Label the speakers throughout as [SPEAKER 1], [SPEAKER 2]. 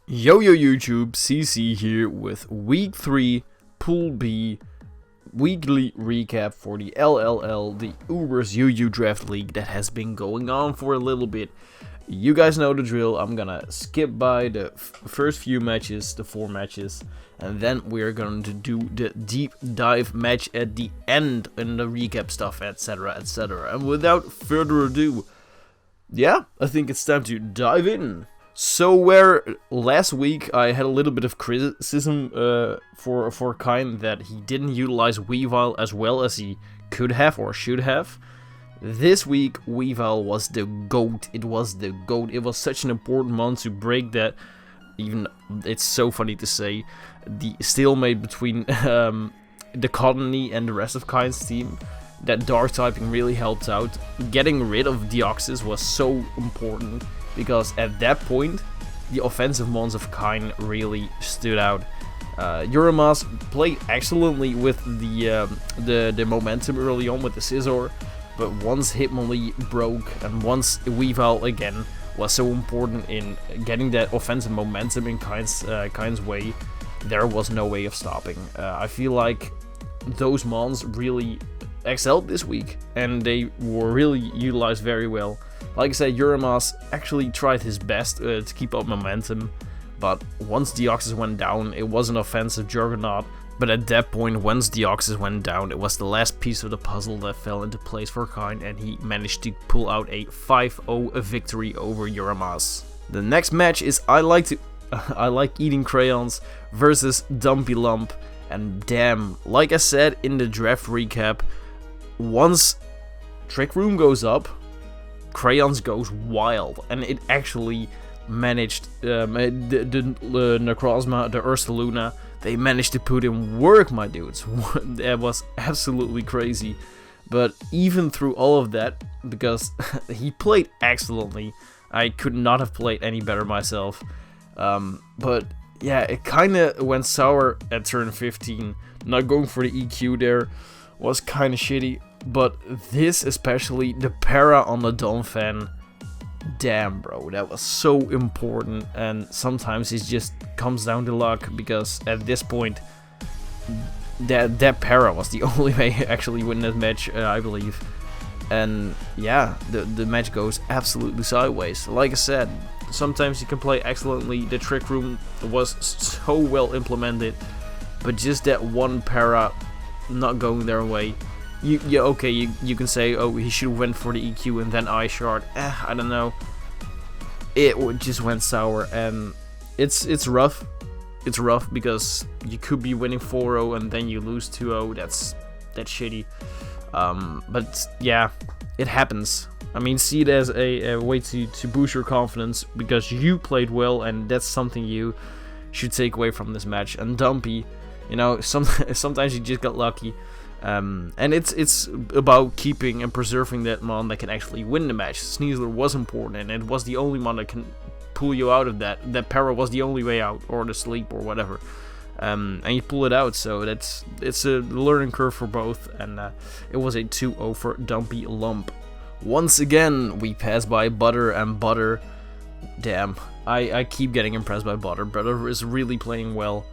[SPEAKER 1] Yo YouTube, CC here with Week 3 Pool B weekly recap for the LLL, the Ubers UU Draft League that has been going on for a little bit. You guys know the drill. I'm gonna skip by the first few matches, the 4 matches, and then we're going to do the deep dive match at the end and the recap stuff, etc, etc. And without further ado, yeah, I think it's time to dive in. So where last week I had a little bit of criticism for Kine that he didn't utilize Weavile as well as he could have or should have, this week Weavile was the GOAT. It was the GOAT. It was such an important month to break that, even it's so funny to say, the stalemate between the Cottony and the rest of Kine's team. That dark typing really helped out. Getting rid of Deoxys was so important, because at that point, the offensive mons of Kine really stood out. Uramas played excellently with the momentum early on with the Scizor, but once Hitmonlee broke and once Weavile again was so important in getting that offensive momentum in Kine's way, there was no way of stopping. I feel like those mons really excelled this week, and they were really utilized very well. Like I said, Uramas actually tried his best to keep up momentum, but once Deoxys went down, it was an offensive juggernaut. But at that point, once Deoxys went down, it was the last piece of the puzzle that fell into place for Kine, and he managed to pull out a 5-0 victory over Uramas. The next match is I like eating crayons versus Dumpy Lump, and damn, like I said in the draft recap, once Trick Room goes up, Crayons goes wild, and it actually managed, the Necrozma, the Ursaluna, they managed to put in work, my dudes. That was absolutely crazy. But even through all of that, because he played excellently, I could not have played any better myself. But yeah, it kinda went sour at turn 15. Not going for the EQ there was kinda shitty. But this, especially the para on the Donphan, damn bro, that was so important. And sometimes it just comes down to luck, because at this point that para was the only way to actually win that match, I believe. And yeah, the match goes absolutely sideways. Like I said, sometimes you can play excellently. The Trick Room was so well implemented, but just that one para not going their way. You can say, oh, he should have went for the EQ and then I shard. I don't know. It just went sour, and it's rough. It's rough because you could be winning 4-0 and then you lose 2-0. That's shitty. But yeah, it happens. I mean, see it as a way to boost your confidence, because you played well, and that's something you should take away from this match. And Dumpy, you know, sometimes you just got lucky. And it's about keeping and preserving that mon that can actually win the match. Sneasler was important, and it was the only mon that can pull you out of that. That para was the only way out, or the sleep, or whatever. And you pull it out, so it's a learning curve for both, and it was a 2-0 for Dumpy Lump. Once again, we pass by Butter, and Butter, damn, I keep getting impressed by Butter. Butter is really playing well.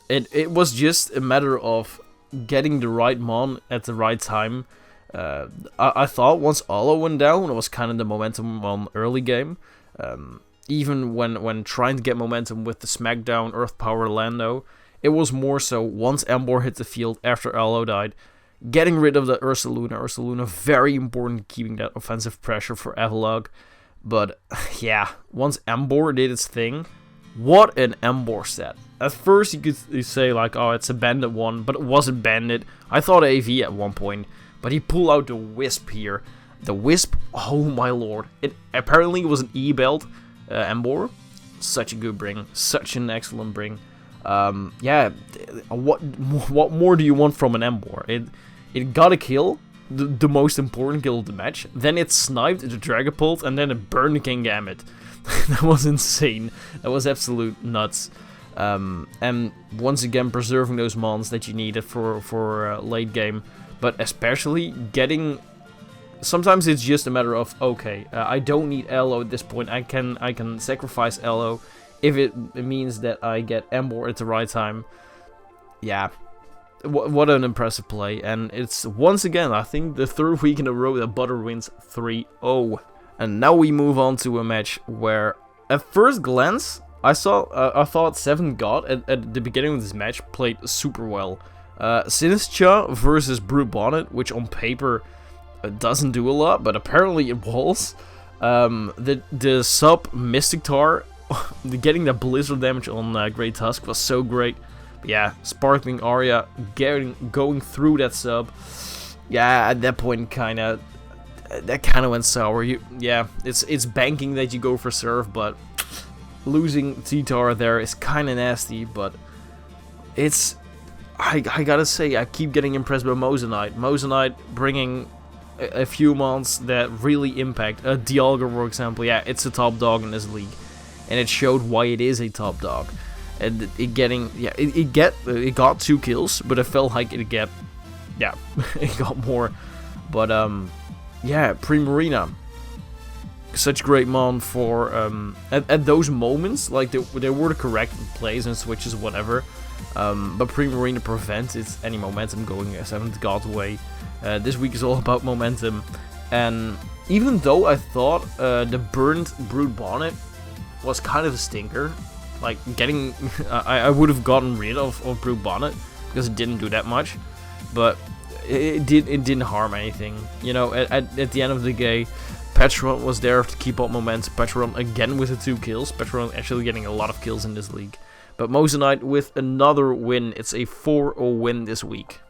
[SPEAKER 1] It was just a matter of getting the right mon at the right time. I thought once Olo went down, it was kind of the momentum on early game. Even when trying to get momentum with the Smackdown Earth Power Lando, it was more so once Embor hit the field after Olo died, getting rid of the Ursaluna. Ursaluna, very important, keeping that offensive pressure for Avalog. But yeah, once Embor did its thing, what an Embor set. At first you could say like, oh, it's a bandit one, but it wasn't bandit. I thought AV at one point, but he pulled out the Wisp here. The Wisp, oh my lord. It apparently was an E-belt, Embor. Such a good bring, such an excellent bring. Yeah, what more do you want from an Embor? It got a kill, the most important kill of the match. Then it sniped the Dragapult, and then it burned the Kingambit. That was insane. That was absolute nuts. And once again, preserving those mons that you needed for late game, but especially getting sometimes it's just a matter of, okay, I don't need Elo at this point. I can sacrifice Elo if it means that I get Embor at the right time, yeah, what an impressive play. And it's once again, I think, the third week in a row that Butter wins 3-0. And now we move on to a match where, at first glance, I thought 7 God at the beginning of this match played super well. Sinischa versus Brute Bonnet, which on paper doesn't do a lot, but apparently it was. The sub Mystic Tar, getting the blizzard damage on Great Tusk was so great. But yeah, Sparkling Aria going through that sub. Yeah, at that point that kind of went sour. It's banking that you go for serve, but losing T-Tar there is kind of nasty. But it's, I gotta say, I keep getting impressed by Moissanite. Moissanite bringing a few months that really impact. Dialga, for example, yeah, it's a top dog in this league, and it showed why it is a top dog. And it got 2 kills, but it felt like it got more. But yeah, Primarina, such great mon for at those moments, like they were the correct plays and switches, whatever. But Primarina prevents any momentum going a 7th God way. This week is all about momentum, and even though I thought the burnt Brute Bonnet was kind of a stinker, like I would have gotten rid of Brute Bonnet because it didn't do that much, but it didn't harm anything. You know, at the end of the day, Petron was there to keep up momentum. Petron again with the 2 kills. Petron actually getting a lot of kills in this league. But Moissanite with another win. It's a 4-0 win this week.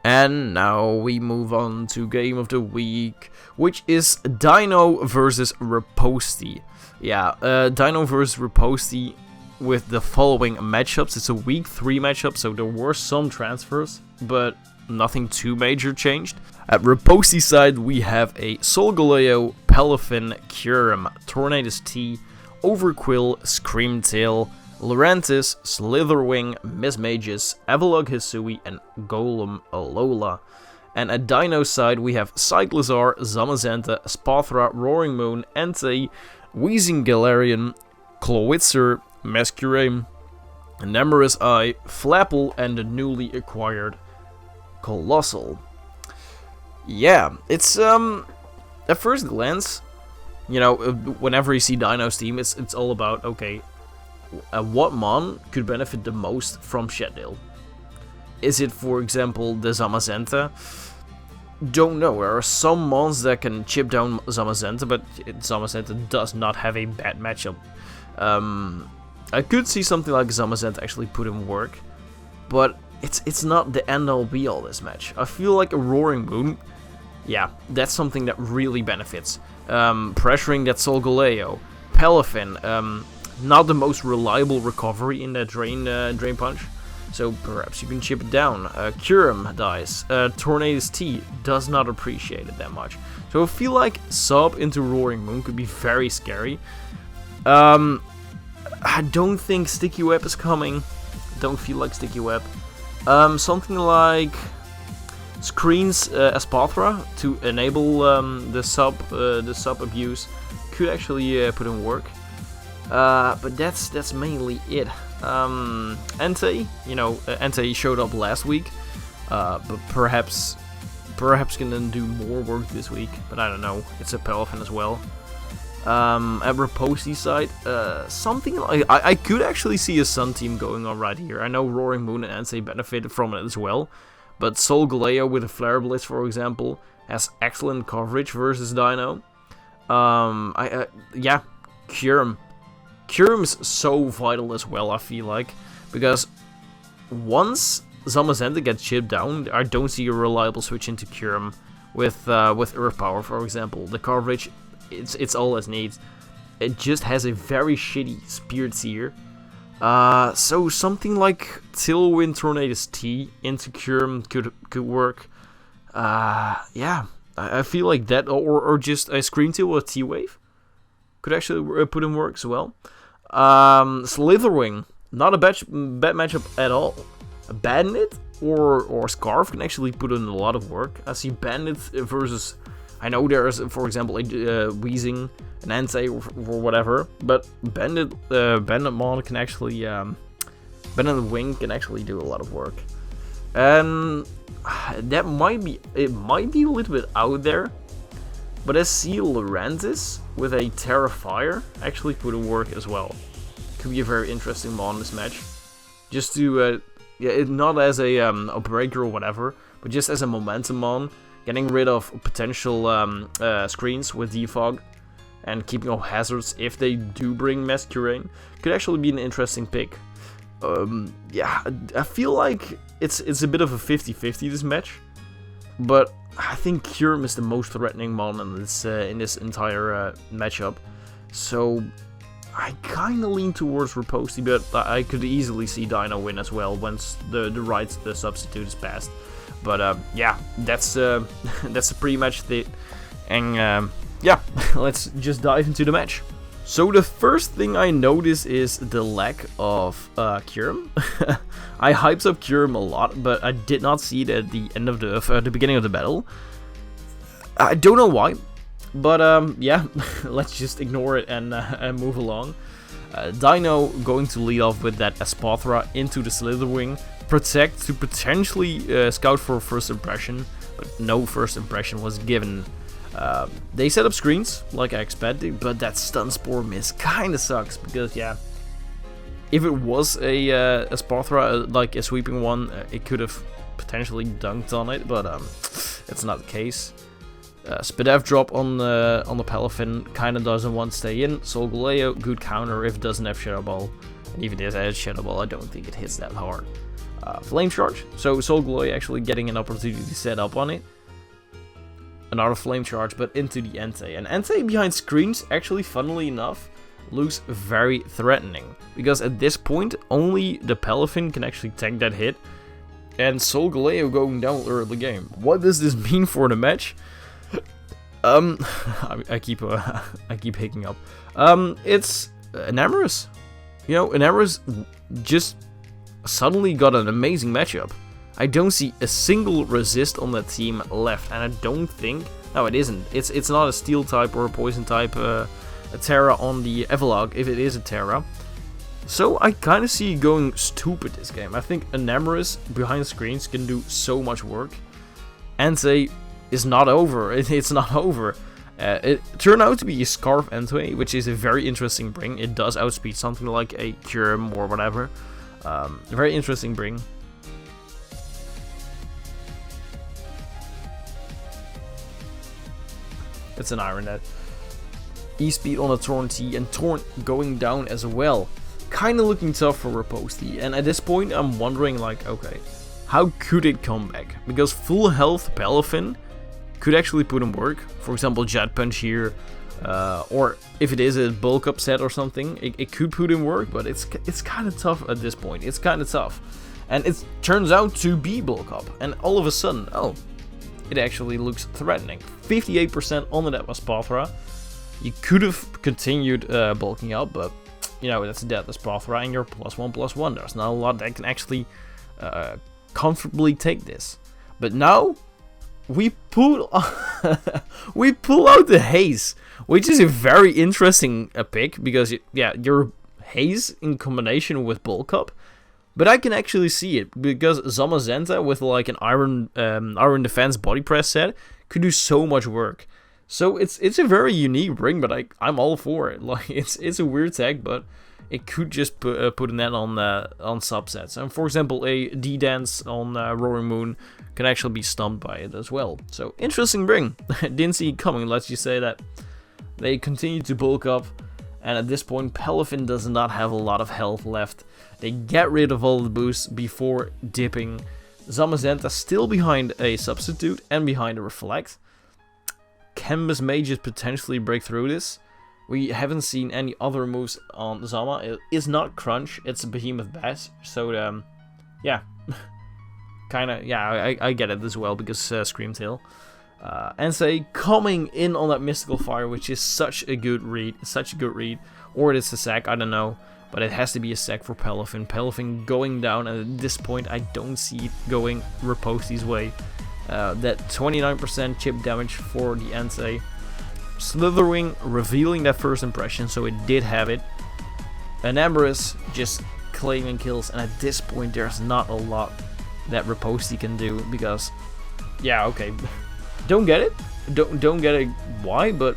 [SPEAKER 1] And now we move on to game of the week, which is Dino versus Riposte. Yeah, Dino versus Riposte with the following matchups. It's a week 3 matchup, so there were some transfers, but nothing too major changed. At Riposte's side, we have a Solgaleo, Pelifin, Kyurem, Tornadus T, Overquill, Screamtail, Lurantis, Slitherwing, Mismagus, Avalugg Hisui, and Golem Alola. And at Dino's side, we have Cyclizar, Zamazenta, Spathra, Roaring Moon, Entei, Wheezing Galarian, Clowitzer, Masquerain, Nemorous Eye, Flapple, and the newly acquired Colossal. Yeah, it's at first glance, you know, whenever you see Dino's team, it's all about, okay, what mon could benefit the most from Shaddale? Is it, for example, the Zamazenta? Don't know. There are some mons that can chip down Zamazenta, but Zamazenta does not have a bad matchup. I could see something like Zamazenta actually put in work, but it's not the end-all be-all this match. I feel like a Roaring Moon, yeah, that's something that really benefits. Pressuring that Solgaleo. Pelifin, not the most reliable recovery in that Drain Punch, so perhaps you can chip it down. Kyurem dies. Tornadus T does not appreciate it that much. So I feel like sub into Roaring Moon could be very scary. I don't think Sticky Web is coming. Don't feel like Sticky Web. Something like Screens Espathra to enable the sub abuse could actually put in work. But that's mainly it. Entei, you know, Entei showed up last week, but perhaps gonna do more work this week. But I don't know. It's a Pelifin as well. At Riposte's side, something like I could actually see a Sun team going on right here. I know Roaring Moon and Entei benefited from it as well, but Solgaleo with a Flare Blitz, for example, has excellent coverage versus Dino. Yeah, Kyurem. Kyurem is so vital as well, I feel like, because once Zamazenta gets chipped down, I don't see a reliable switch into Kyurem with Earth Power, for example. The coverage, it's all it needs. It just has a very shitty Spirit Seer. So something like Tailwind Tornadus T into Kyurem could work. Yeah, I feel like that, or just a Screamtail or a T-Wave could actually put in work as well. Slitherwing, not a bad matchup at all. Bandit or Scarf can actually put in a lot of work. I see Bandit versus, I know there's, for example, a Weezing, an Entei, or whatever, but Bandit Mon can actually, Bandit Wing can actually do a lot of work. And that it might be a little bit out there, but I see Lurantis with a Terra Fire actually put in work as well. Could be a very interesting Mon in this match. Just to, not as a breaker or whatever, but just as a momentum Mon. Getting rid of potential screens with defog and keeping off hazards if they do bring Masquerain could actually be an interesting pick. Yeah, I feel like it's a bit of a 50-50 this match, but I think Kyurem is the most threatening Mon in this entire matchup. So I kind of lean towards Riposte, but I could easily see Dino win as well once the substitute is passed. But yeah, that's pretty much it. And yeah, let's just dive into the match. So the first thing I notice is the lack of Kyurem. I hyped up Kyurem a lot, but I did not see it at the end of the beginning of the battle. I don't know why, but yeah, let's just ignore it and move along. Dino going to lead off with that Espathra into the Slitherwing. Protect to potentially scout for first impression, but no first impression was given. They set up screens like I expected, but that stun spore miss kind of sucks because yeah, if it was a Espathra, like a sweeping one, it could have potentially dunked on it, but it's not the case. Spadev drop on the Palafin kind of doesn't want to stay in. Solgaleo, good counter if it doesn't have Shadow Ball, and even if it has Shadow Ball, I don't think it hits that hard. Flame Charge, so Solgaleo actually getting an opportunity to set up on it. Another Flame Charge, but into the Entei. And Entei behind screens, actually, funnily enough, looks very threatening. Because at this point, only the Palafin can actually tank that hit. And Solgaleo going down early in the game. What does this mean for the match? I keep hicking up. It's Enamorous. You know, Enamorous just suddenly got an amazing matchup. I don't see a single resist on that team left, and I don't think... No, it isn't. It's not a steel type or a poison type, a Terra on the Evelog, if it is a Terra. So I kind of see it going stupid this game. I think Enamorous behind screens can do so much work. Entei is not over. It's not over. It turned out to be a Scarf Entei, which is a very interesting bring. It does outspeed something like a Kyurem or whatever. A very interesting bring. It's an Iron Net. E-speed on a Torn T and Torn going down as well. Kind of looking tough for Riposte. And at this point I'm wondering like, okay, how could it come back? Because full health Palafin could actually put in work. For example, Jet Punch here. Or if it is a bulk up set or something, it could put in work, but it's kind of tough at this point. It's kind of tough. And it turns out to be bulk up. And all of a sudden, oh, it actually looks threatening. 58% on that Espathra. You could have continued bulking up, but you know, that's a dead Espathra and you're +1/+1. There's not a lot that can actually comfortably take this. But now we pull we pull out the Haze, which is a very interesting pick because yeah, your Haze in combination with bulk up. But I can actually see it because Zamazenta with like an iron defense body press set could do so much work. So it's a very unique bring, but I'm all for it. Like it's a weird tag, but it could just put an end on subsets. And for example, a D-Dance on Roaring Moon can actually be stumped by it as well. So interesting bring. Didn't see it coming. Let's just say that they continue to bulk up, and at this point, Palafin does not have a lot of health left. They get rid of all the boosts before dipping. Zamazenta still behind a substitute and behind a reflect. Canvas Mages potentially break through this. We haven't seen any other moves on Zama. It is not Crunch, it's a Behemoth Bash. So, yeah. Kinda, yeah, I get it as well because Screamtail. Entei coming in on that Mystical Fire, which is such a good read. Or it's a sack, I don't know. But it has to be a sack for Palafin. Palafin going down, and at this point I don't see it going Riposte's way. that 29% chip damage for the Entei. Slithering revealing that first impression, so it did have it. And Emrys just claiming kills, and at this point there's not a lot that Riposte can do, because yeah, okay, don't get it, don't get it why, but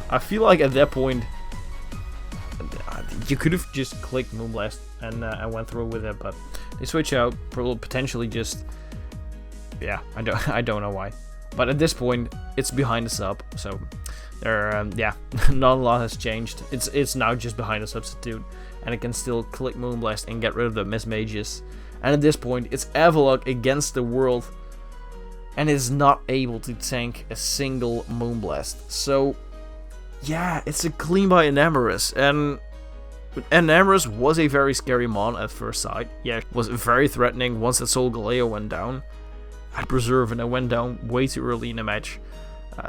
[SPEAKER 1] I feel like at that point you could have just clicked Moonblast and went through with it, but they switch out, potentially just, yeah, I don't know why, but at this point it's behind the sub, so there, yeah, not a lot has changed. It's now just behind a substitute, and it can still click Moonblast and get rid of the Miss Mages. And at this point, it's Avalok against the world, and is not able to tank a single Moonblast. So, yeah, it's a clean by Emrys, and Emrys was a very scary mon at first sight. Yeah, it was very threatening once the Soul Galeo went down. Had Preserve, and it went down way too early in the match.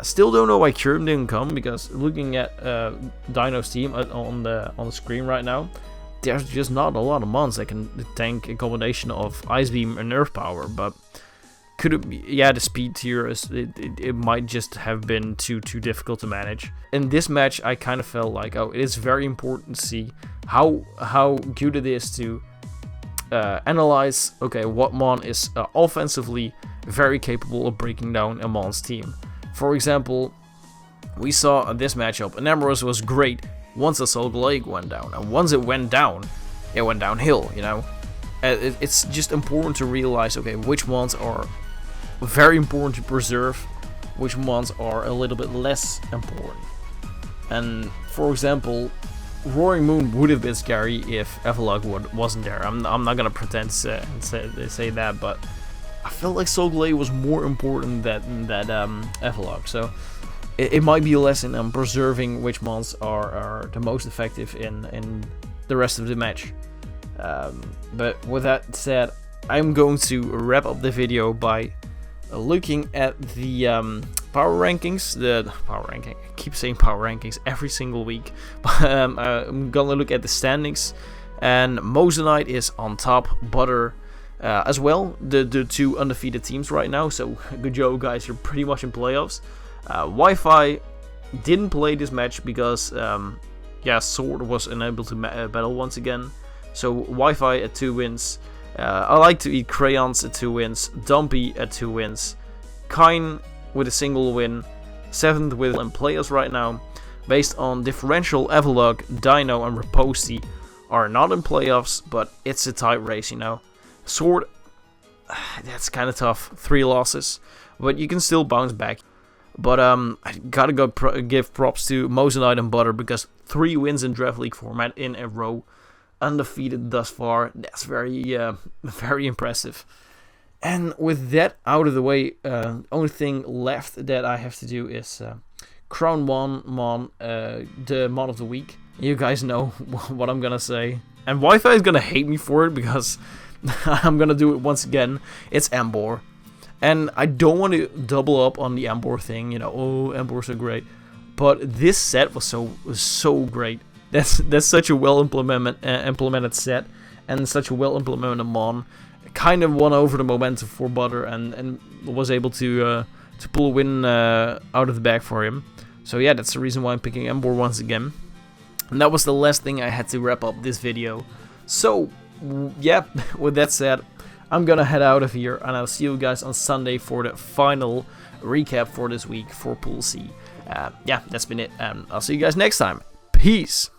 [SPEAKER 1] Still don't know why Curm didn't come, because looking at Dino's team on the screen right now, there's just not a lot of mons that can tank a combination of Ice Beam and Nerf Power. But could it be, yeah, the speed tier is it might just have been too difficult to manage. In this match, I kind of felt like, oh, it is very important to see how good it is to analyze, okay, what mon is offensively very capable of breaking down a mon's team. For example, we saw this matchup, and Emrys was great once the Soul Galeo went down, and once it went downhill, you know. It's just important to realize, okay, which ones are very important to preserve, which ones are a little bit less important. And for example, Roaring Moon would have been scary if Avalok wasn't there. I'm not gonna pretend to say that, but I felt like Soul Galeo was more important than Avalok, so it might be a lesson on preserving which mons are the most effective in the rest of the match. But with that said, I'm going to wrap up the video by looking at the power rankings. I keep saying power rankings every single week, but I'm gonna look at the standings, and Moissanite is on top, Butter as well, the two undefeated teams right now, so good job guys, you're pretty much in playoffs. Wi-Fi didn't play this match because yeah, Sword was unable to battle once again, so Wi-Fi at 2 wins. I like to eat crayons at 2 wins, Dumpy at 2 wins, Kine with a single win, 7th with in playoffs right now. Based on differential, Avalok, Dino and Riposte are not in playoffs, but it's a tight race, you know. Sword, that's kind of tough, 3 losses, but you can still bounce back. But I gotta give props to Moissanite and Butter, because 3 wins in Draft League format in a row, undefeated thus far. That's very very impressive. And with that out of the way, only thing left that I have to do is crown one mon, the mon of the week. You guys know what I'm gonna say, and Wi-Fi is gonna hate me for it, because I'm gonna do it once again. It's Embor, and I don't want to double up on the Embor thing, you know. Oh, Embor's so great, but this set was so great. That's such a well implemented set, and such a well implemented mon. It kind of won over the momentum for Butter, and was able to pull a win out of the bag for him. So yeah, that's the reason why I'm picking Embor once again. And that was the last thing I had to wrap up this video. So yeah, with that said, I'm gonna head out of here, and I'll see you guys on Sunday for the final recap for this week for Pool C. Yeah, that's been it, and I'll see you guys next time. Peace!